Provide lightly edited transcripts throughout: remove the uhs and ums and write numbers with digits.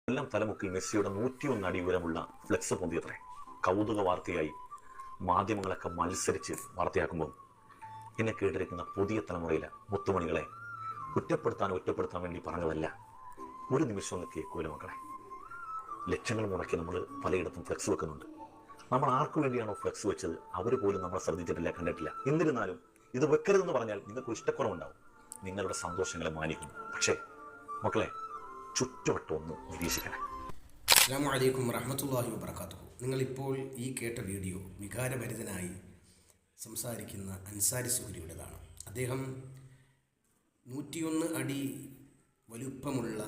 എല്ലാം തലമുക്കിൽ മെസ്സിയുടെ 101 അടി ഉയരമുള്ള ഫ്ലെക്സ് പൊന്തിയത്രേ. കൗതുക വാർത്തയായി മാധ്യമങ്ങളൊക്കെ മത്സരിച്ച് വാർത്തയാക്കുമ്പോൾ എന്നെ കേട്ടിരിക്കുന്ന പുതിയ തലമുറയിലെ മുത്തുമണികളെ ഒറ്റപ്പെടുത്താൻ വേണ്ടി പറഞ്ഞതല്ല. ഒരു നിമിഷം ഒന്ന് കേൾക്കൂല മക്കളെ. ലക്ഷങ്ങൾ മുടക്കി നമ്മൾ പലയിടത്തും ഫ്ലെക്സ് വെക്കുന്നുണ്ട്. നമ്മൾ ആർക്കു വേണ്ടിയാണോ ഫ്ലെക്സ് വെച്ചത് അവർ പോലും നമ്മളെ ശ്രദ്ധിച്ചിട്ടില്ല, കണ്ടിട്ടില്ല. എന്നിരുന്നാലും ഇത് വെക്കരുതെന്ന് പറഞ്ഞാൽ നിങ്ങൾക്ക് ഇഷ്ടക്കുറവുണ്ടാവും, നിങ്ങളുടെ സന്തോഷങ്ങളെ മാനിക്കുന്നു. പക്ഷേ മക്കളെ, ചുറ്റുവട്ടം ഒന്ന് നിരീക്ഷിക്കണം. അസ്സലാമു അലൈക്കും വറഹ്മത്തുള്ളാഹി വബറകാതുഹു. നിങ്ങളിപ്പോൾ ഈ കേട്ട വീഡിയോ വികാരഭരിതനായി സംസാരിക്കുന്ന അൻസാരി സുഹരിയുടേതാണ്. അദ്ദേഹം 101 അടി വലുപ്പമുള്ള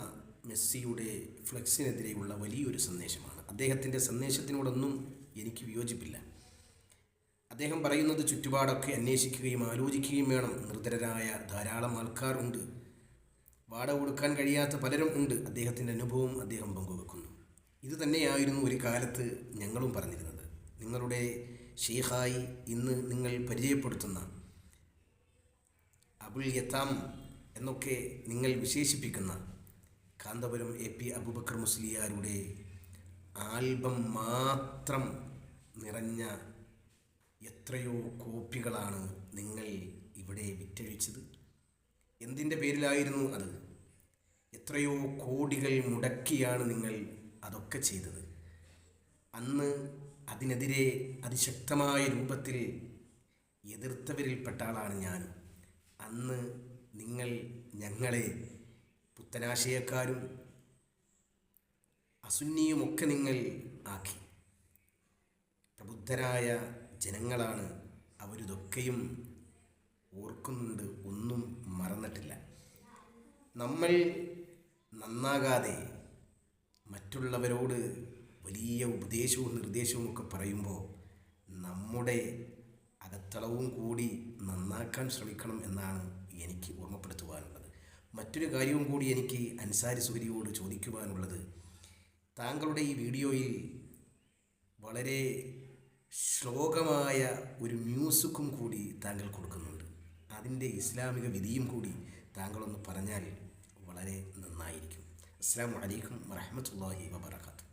മെസ്സിയുടെ ഫ്ലെക്സിനെതിരെയുള്ള വലിയൊരു സന്ദേശമാണ്. അദ്ദേഹത്തിൻ്റെ സന്ദേശത്തിനോടൊന്നും എനിക്ക് വിയോജിപ്പില്ല. അദ്ദേഹം പറയുന്നത് ചുറ്റുപാടൊക്കെ അന്വേഷിക്കുകയും ആലോചിക്കുകയും വേണം. നിർധരരായ ധാരാളം ആൾക്കാർ ഉണ്ട്, വാടക കൊടുക്കാൻ കഴിയാത്ത പലരും ഉണ്ട്. അദ്ദേഹത്തിൻ്റെ അനുഭവം അദ്ദേഹം പങ്കുവെക്കുന്നു. ഇത് തന്നെയായിരുന്നു ഒരു കാലത്ത് ഞങ്ങളും പറഞ്ഞിരുന്നത്. നിങ്ങളുടെ ഷെയ്ഖായി ഇന്ന് നിങ്ങൾ പരിചയപ്പെടുത്തുന്ന അബുൽ യത്താം എന്നൊക്കെ നിങ്ങൾ വിശേഷിപ്പിക്കുന്ന കാന്തപുരം എ പി അബൂബക്കർ മുസ്ലിയാരുടെ ആൽബം മാത്രം നിറഞ്ഞ എത്രയോ കോപ്പികളാണ് നിങ്ങൾ ഇവിടെ വിറ്റഴിച്ചത്. എന്തിൻ്റെ പേരിലായിരുന്നു അത്? എത്രയോ കോടികൾ മുടക്കിയാണ് നിങ്ങൾ അതൊക്കെ ചെയ്തത്. അന്ന് അതിനെതിരെ അതിശക്തമായ രൂപത്തിൽ എതിർത്തവരിൽപ്പെട്ട ആളാണ് ഞാൻ. അന്ന് നിങ്ങൾ ഞങ്ങളെ പുത്തനാശയക്കാരും അസുന്നിയുമൊക്കെ നിങ്ങൾ ആക്കി. പ്രബുദ്ധരായ ജനങ്ങളാണ്, അവരിതൊക്കെയും ഓർക്കുന്നുണ്ട്, ഒന്നും മറന്നിട്ടില്ല. നമ്മൾ നന്നാകാതെ മറ്റുള്ളവരോട് വലിയ ഉപദേശവും നിർദ്ദേശവും ഒക്കെ പറയുമ്പോൾ നമ്മുടെ അകത്തളവും കൂടി നന്നാക്കാൻ ശ്രമിക്കണം എന്നാണ് എനിക്ക് ഓർമ്മപ്പെടുത്തുവാനുള്ളത്. മറ്റൊരു കാര്യവും കൂടി എനിക്ക് അൻസാരി സുഹരിയോട് ചോദിക്കുവാനുള്ളത്, താങ്കളുടെ ഈ വീഡിയോയിൽ വളരെ ശ്ലോകമായ ഒരു മ്യൂസിക്കും കൂടി താങ്കൾ കൊടുക്കുന്നുണ്ട്. അതിൻ്റെ ഇസ്ലാമിക വിധിയും കൂടി താങ്കളൊന്ന് പറഞ്ഞാൽ വളരെ നന്നായിരിക്കും. അസ്സലാമു അലൈക്കും വറഹ്മത്തുള്ളാഹി വബറകാതുഹു.